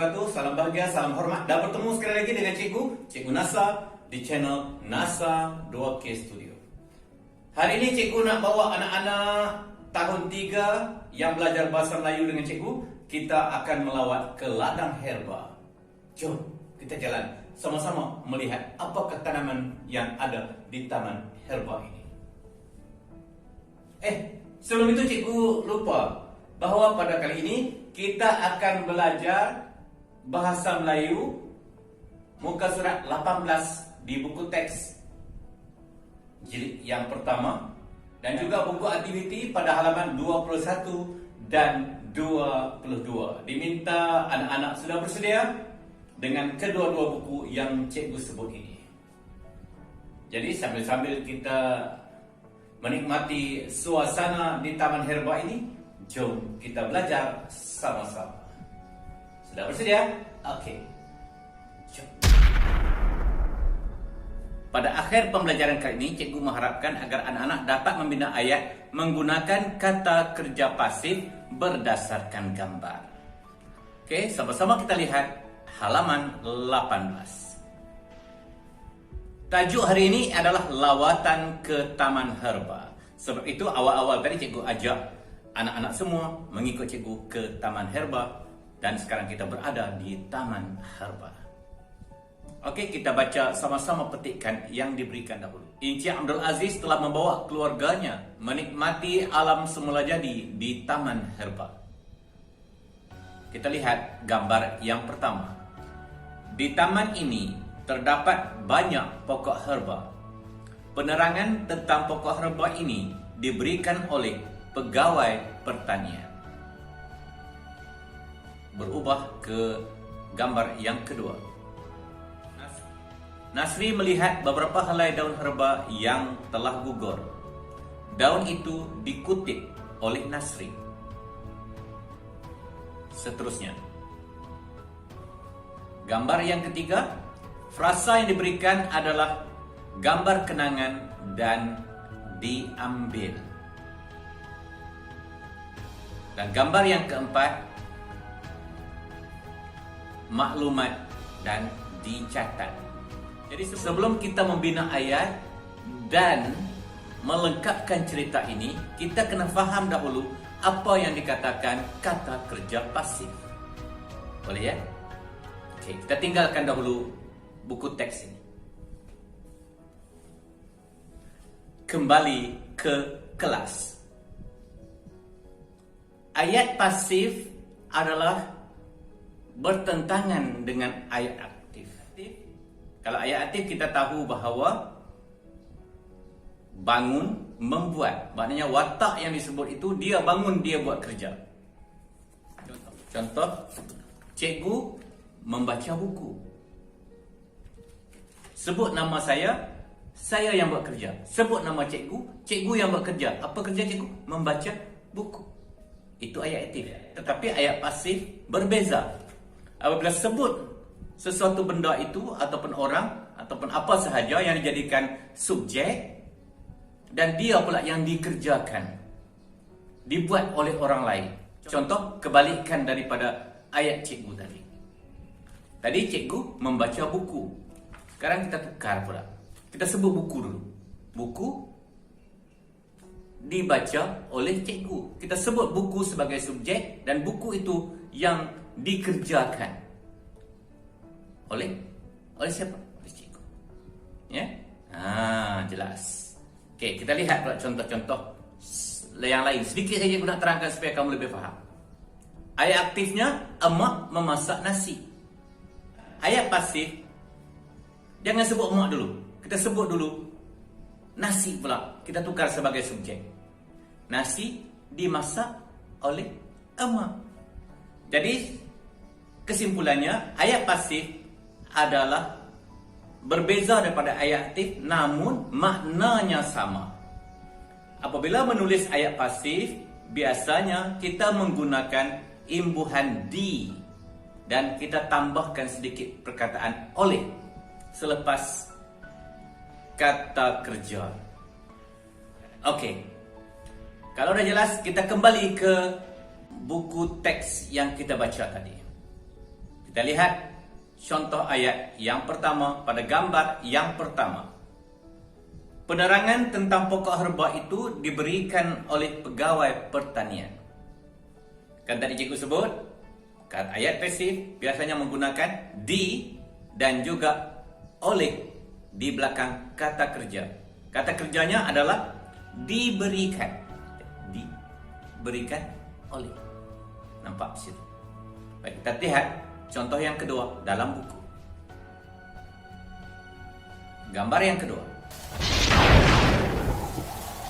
wabarakatuh. Salam bahagia, salam hormat. Dan bertemu sekali lagi dengan Cikgu Nasa di channel NASA 2K Studio. Hari ini Cikgu nak bawa anak-anak tahun 3 yang belajar bahasa Melayu dengan Cikgu. Kita akan melawat ke ladang herba. Jom kita jalan sama-sama melihat apakah tanaman yang ada di taman herba ini. Sebelum itu Cikgu lupa bahawa pada kali ini kita akan belajar bahasa Melayu muka surat 18 di buku teks jilid yang pertama dan juga buku aktiviti pada halaman 21 dan 22. Diminta anak-anak sudah bersedia dengan kedua-dua buku yang Cikgu sebut ini. Jadi sambil-sambil kita menikmati suasana di taman herba ini, jom kita belajar sama-sama. Sudah bersedia? Oke. Jom. Pada akhir pembelajaran kali ini, Cikgu mengharapkan agar anak-anak dapat membina ayat menggunakan kata kerja pasif berdasarkan gambar. Oke, sama-sama kita lihat halaman 18. Tajuk hari ini adalah lawatan ke taman herba. Sebab itu awal-awal tadi Cikgu ajak anak-anak semua mengikut Cikgu ke taman herba. Dan sekarang kita berada di taman herba. Okey, kita baca sama-sama petikan yang diberikan dahulu. Encik Abdul Aziz telah membawa keluarganya menikmati alam semula jadi di taman herba. Kita lihat gambar yang pertama. Di taman ini terdapat banyak pokok herba. Penerangan tentang pokok herba ini diberikan oleh pegawai pertanian. Berubah ke gambar yang kedua. Nasri melihat beberapa helai daun herba yang telah gugur. Daun itu dikutip oleh Nasri. Seterusnya. Gambar yang ketiga. Frasa yang diberikan adalah gambar kenangan dan diambil. Dan gambar yang keempat, maklumat dan dicatat. Jadi sebelum kita membina ayat dan melengkapkan cerita ini, kita kena faham dahulu apa yang dikatakan kata kerja pasif. Boleh ya? Okey, kita tinggalkan dahulu buku teks ini. Kembali ke kelas. Ayat pasif adalah bertentangan dengan ayat aktif. Kalau ayat aktif kita tahu bahawa bangun, membuat. Maknanya watak yang disebut itu dia bangun, dia buat kerja. Contoh, cikgu membaca buku. Sebut nama saya yang buat kerja. Sebut nama cikgu, cikgu yang buat kerja. Apa kerja cikgu? Membaca buku. Itu ayat aktif. Tetapi ayat pasif berbeza. Apabila sebut sesuatu benda itu ataupun orang ataupun apa sahaja yang dijadikan subjek dan dia pula yang dikerjakan, dibuat oleh orang lain. Contoh kebalikan daripada ayat cikgu tadi. Tadi cikgu membaca buku. Sekarang kita tukar pula. Kita sebut buku dulu. Buku dibaca oleh cikgu. Kita sebut buku sebagai subjek dan buku itu yang dikerjakan oleh siapa? Oleh cikgu. Ya? Jelas. Okey, kita lihat pula contoh-contoh yang lain. Sedikit saja aku nak terangkan supaya kamu lebih faham. Ayat aktifnya, emak memasak nasi. Ayat pasif, jangan sebut emak dulu. Kita sebut dulu nasi pula. Kita tukar sebagai subjek. Nasi dimasak oleh emak. Jadi kesimpulannya ayat pasif adalah berbeza daripada ayat aktif namun maknanya sama. Apabila menulis ayat pasif, biasanya kita menggunakan imbuhan di dan kita tambahkan sedikit perkataan oleh selepas kata kerja. Okey. Kalau dah jelas, kita kembali ke buku teks yang kita baca tadi. Kita lihat contoh ayat yang pertama pada gambar yang pertama. Penerangan tentang pokok herba itu diberikan oleh pegawai pertanian. Kan tadi cikgu sebut, ayat pasif biasanya menggunakan di dan juga oleh di belakang kata kerja. Kata kerjanya adalah diberikan. Diberikan oleh. Nampak di situ. Baik, kita lihat contoh yang kedua dalam buku. Gambar yang kedua.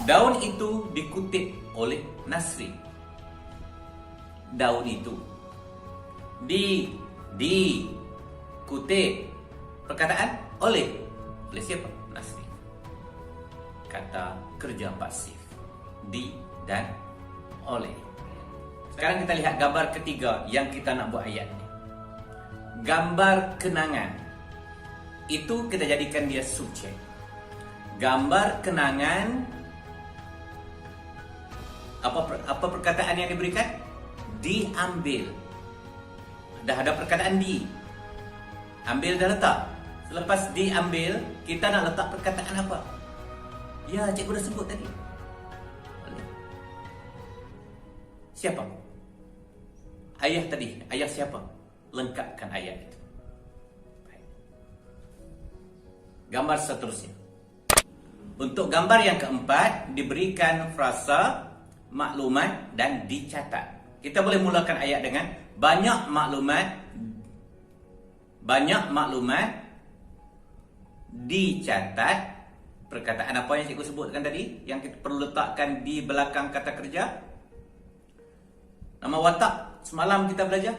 Daun itu dikutip oleh Nasri. Daun itu dikutip. Perkataan oleh siapa? Nasri. Kata kerja pasif. Di dan oleh. Sekarang kita lihat gambar ketiga yang kita nak buat ayat ni. Gambar kenangan. Itu kita jadikan dia subjek. Gambar kenangan. Apa perkataan yang diberikan? Diambil. Dah ada perkataan di. Ambil dah letak. Selepas diambil, kita nak letak perkataan apa? Ya, cikgu dah sebut tadi. Siapa? Ayah tadi. Ayah siapa? Lengkapkan ayat itu. Baik. Gambar seterusnya. Untuk gambar yang keempat, diberikan frasa, maklumat dan dicatat. Kita boleh mulakan ayat dengan banyak maklumat dicatat. Perkataan apa yang cikgu sebutkan tadi yang kita perlu letakkan di belakang kata kerja? Nama watak semalam kita belajar.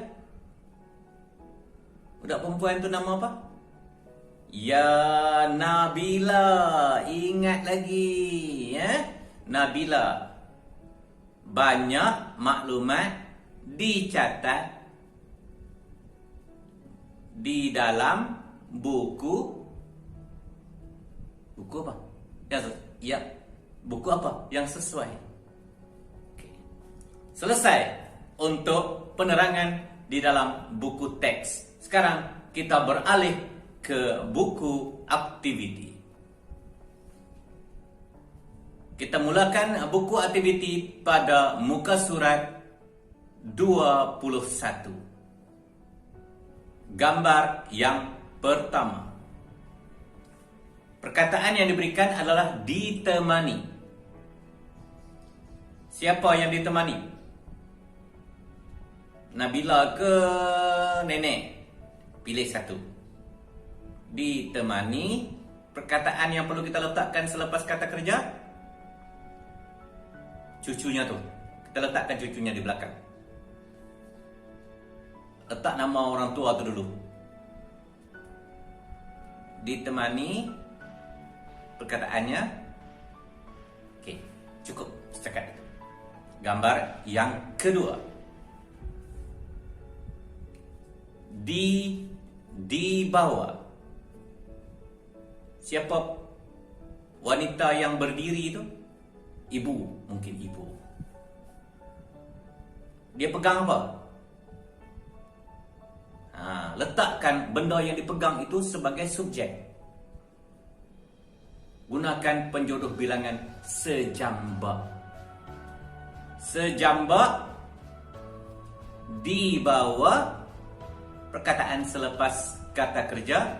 Budak perempuan tu nama apa? Ya, Nabila. Ingat lagi, ya? Nabila. Banyak maklumat dicatat di dalam buku apa? Buku apa yang sesuai. Okay. Selesai untuk penerangan di dalam buku teks. Sekarang kita beralih ke buku aktiviti. Kita mulakan buku aktiviti pada muka surat 21. Gambar yang pertama. Perkataan yang diberikan adalah ditemani. Siapa yang ditemani? Nabila ke nenek? Pilih satu. Ditemani. Perkataan yang perlu kita letakkan selepas kata kerja? Cucunya tu. Kita letakkan cucunya di belakang. Letak nama orang tua tu dulu. Ditemani. Perkataannya. Okey, cukup setakat itu. Gambar yang kedua. Dibawa. Siapa wanita yang berdiri itu? Ibu, mungkin ibu. Dia pegang apa? Letakkan benda yang dipegang itu sebagai subjek. Gunakan penjodoh bilangan sejambak. Sejambak dibawa. Perkataan selepas kata kerja,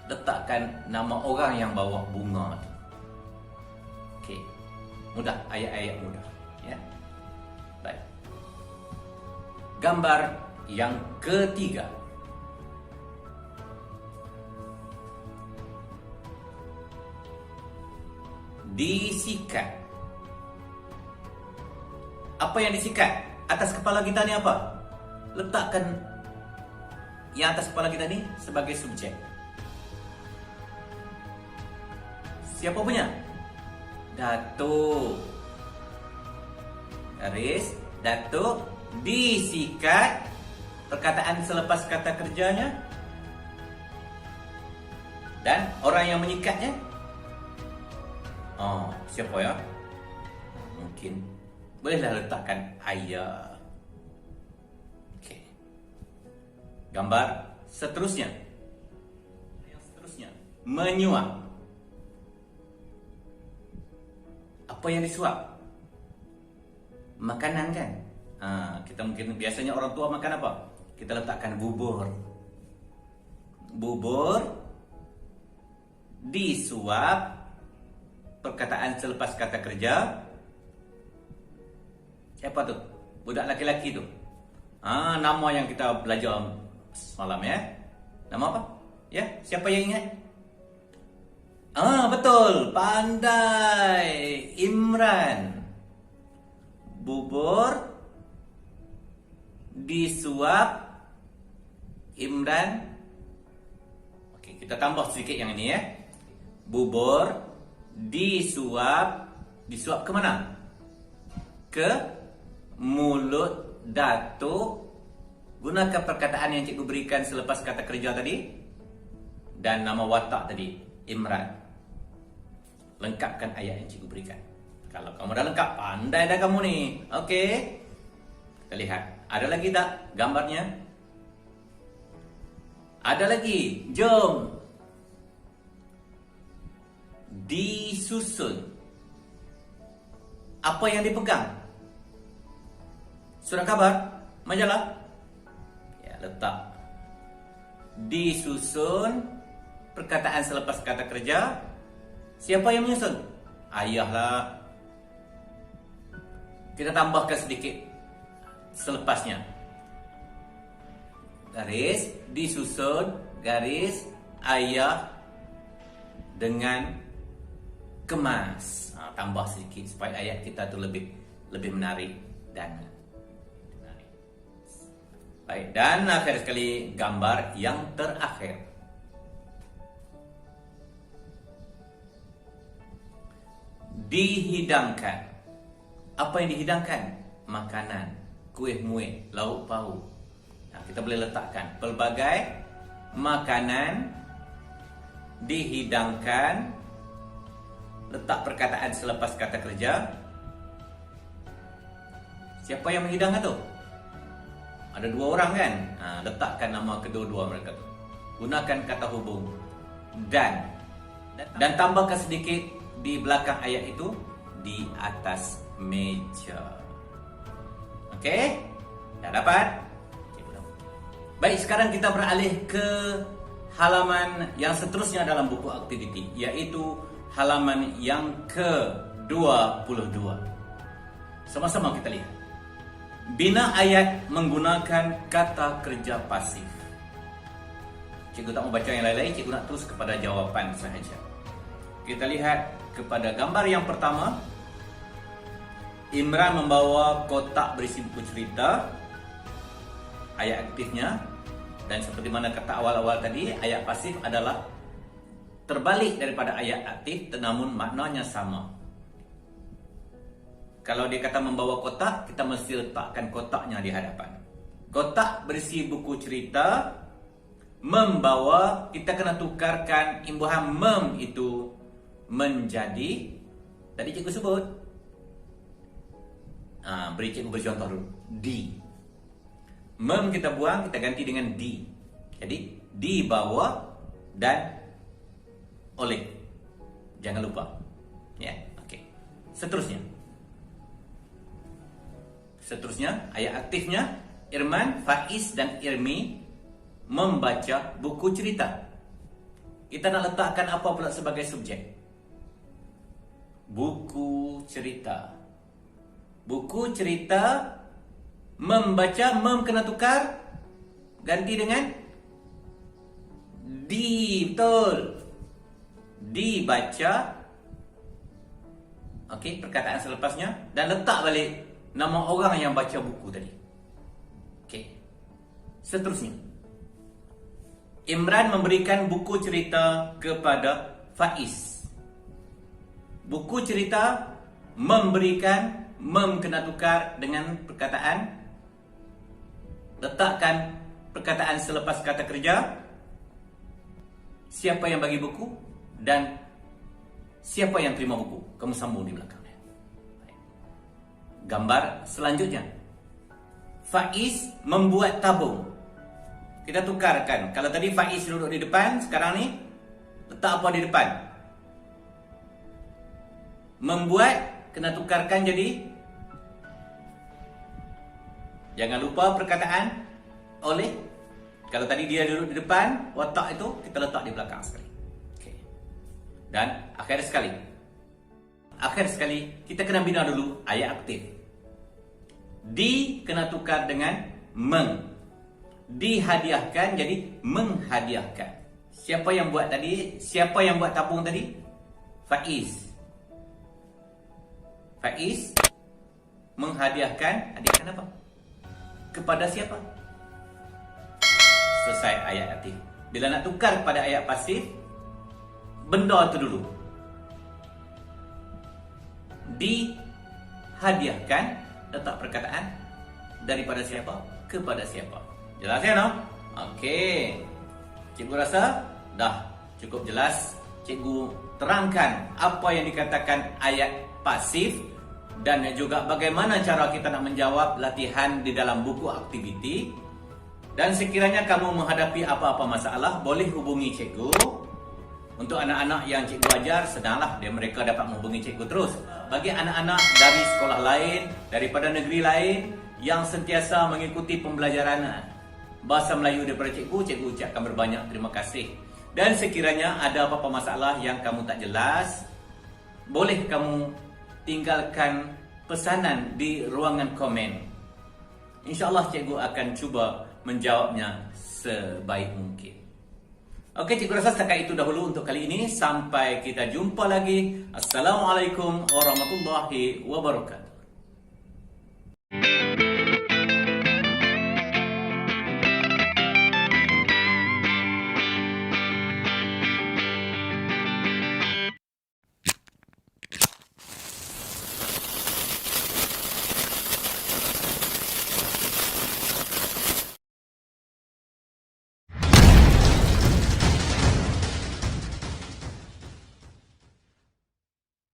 letakkan nama orang yang bawa bunga. Okey. Mudah, ayat-ayat mudah, ya. Baik. Gambar yang ketiga. Disikat. Apa yang disikat? Atas kepala kita ni apa? Letakkan yang atas kepala kita ni sebagai subjek. Siapa punya? Datuk. Garis. Datuk disikat. Perkataan selepas kata kerjanya. Dan orang yang menyikatnya. Siapa ya? Mungkin bolehlah letakkan ayah. Gambar seterusnya. Yang seterusnya, menyuap. Apa yang disuap? Makanan kan? Kita mungkin biasanya orang tua makan apa? Kita letakkan bubur. Bubur disuap. Perkataan selepas kata kerja. Siapa tu? Budak laki-laki tu. Nama yang kita belajar semalam ya. Nama apa? Ya, siapa yang ingat? Betul, pandai. Imran. Bubur disuap. Imran. Okey, kita tambah sedikit yang ini ya. Bubur disuap. Disuap ke mana? Ke mulut Datuk. Gunakan perkataan yang cikgu berikan selepas kata kerja tadi. Dan nama watak tadi, Imran. Lengkapkan ayat yang cikgu berikan. Kalau kamu dah lengkap, pandai dah kamu ni. Okey. Kita lihat. Ada lagi tak gambarnya? Ada lagi. Jom. Disusun. Apa yang dipegang? Surat khabar? Majalah? Ya, letak. Disusun. Perkataan selepas kata kerja. Siapa yang menyusun? Ayah lah. Kita tambahkan sedikit selepasnya. Garis, disusun, garis, ayah dengan kemas. Tambah sedikit supaya ayat kita tu lebih menarik dan menarik. Baik, dan akhir sekali gambar yang terakhir. Dihidangkan. Apa yang dihidangkan? Makanan, kuih muih, lauk pauk. Kita boleh letakkan pelbagai makanan dihidangkan. Letak perkataan selepas kata kerja. Siapa yang menghidangkan tu? Ada dua orang kan? Letakkan nama kedua-dua mereka tu. Gunakan kata hubung dan tambahkan sedikit di belakang ayat itu, di atas meja. Okey? Dah dapat? Baik, sekarang kita beralih ke halaman yang seterusnya dalam buku aktiviti, iaitu halaman yang ke-22. Sama-sama kita lihat. Bina ayat menggunakan kata kerja pasif. Cikgu tak mau baca yang lain-lain, cikgu nak terus kepada jawapan sahaja. Kita lihat kepada gambar yang pertama. Imran membawa kotak berisi buku cerita. Ayat aktifnya, dan seperti mana kata awal-awal tadi, ayat pasif adalah terbalik daripada ayat aktif, namun maknanya sama. Kalau dia kata membawa kotak, kita mesti letakkan kotaknya di hadapan. Kotak berisi buku cerita. Membawa, kita kena tukarkan imbuhan mem itu menjadi, tadi cikgu sebut, beri cikgu bercontoh dulu, di. Mem kita buang, kita ganti dengan di. Jadi dibawa dan oleh. Jangan lupa. Ya, okey. Seterusnya, ayat aktifnya, Irman, Faiz dan Irmi membaca buku cerita. Kita nak letakkan apa pula sebagai subjek? Buku cerita. Buku cerita membaca, mem kena tukar, ganti dengan di. Betul. Dibaca. Okey, perkataan selepasnya, dan letak balik nama orang yang baca buku tadi. Okey. Seterusnya, Imran memberikan buku cerita kepada Faiz. Buku cerita memberikan, mem kena tukar dengan perkataan. Letakkan perkataan selepas kata kerja. Siapa yang bagi buku dan siapa yang terima buku. Kamu sambung di belakangnya. Gambar selanjutnya, Faiz membuat tabung. Kita tukarkan. Kalau tadi Faiz duduk di depan, sekarang ni letak apa di depan? Membuat, kena tukarkan jadi. Jangan lupa perkataan oleh. Kalau tadi dia duduk di depan, watak itu kita letak di belakang sekali. Okay. Dan akhir sekali kita kena bina dulu ayat aktif. Di kena tukar dengan meng. Dihadiahkan jadi menghadiahkan. Siapa yang buat tadi? Siapa yang buat tabung tadi? Faiz. Faiz menghadiahkan. Hadiahkan apa? Kepada siapa? Selesai ayat aktif. Bila nak tukar kepada ayat pasif, benda tu dulu. Dihadiahkan, letak perkataan daripada siapa kepada siapa. Jelas ya, no? Okey. Cikgu rasa dah cukup jelas. Cikgu terangkan apa yang dikatakan ayat pasif dan juga bagaimana cara kita nak menjawab latihan di dalam buku aktiviti. Dan sekiranya kamu menghadapi apa-apa masalah, boleh hubungi cikgu. Untuk anak-anak yang cikgu ajar, senanglah mereka dapat menghubungi cikgu terus. Bagi anak-anak dari sekolah lain, daripada negeri lain yang sentiasa mengikuti pembelajaran bahasa Melayu daripada cikgu, cikgu ucapkan berbanyak terima kasih. Dan sekiranya ada apa-apa masalah yang kamu tak jelas, boleh kamu tinggalkan pesanan di ruangan komen. InsyaAllah cikgu akan cuba menjawabnya sebaik mungkin. Okey, cikgu rasa setakat itu dahulu untuk kali ini. Sampai kita jumpa lagi. Assalamualaikum warahmatullahi wabarakatuh.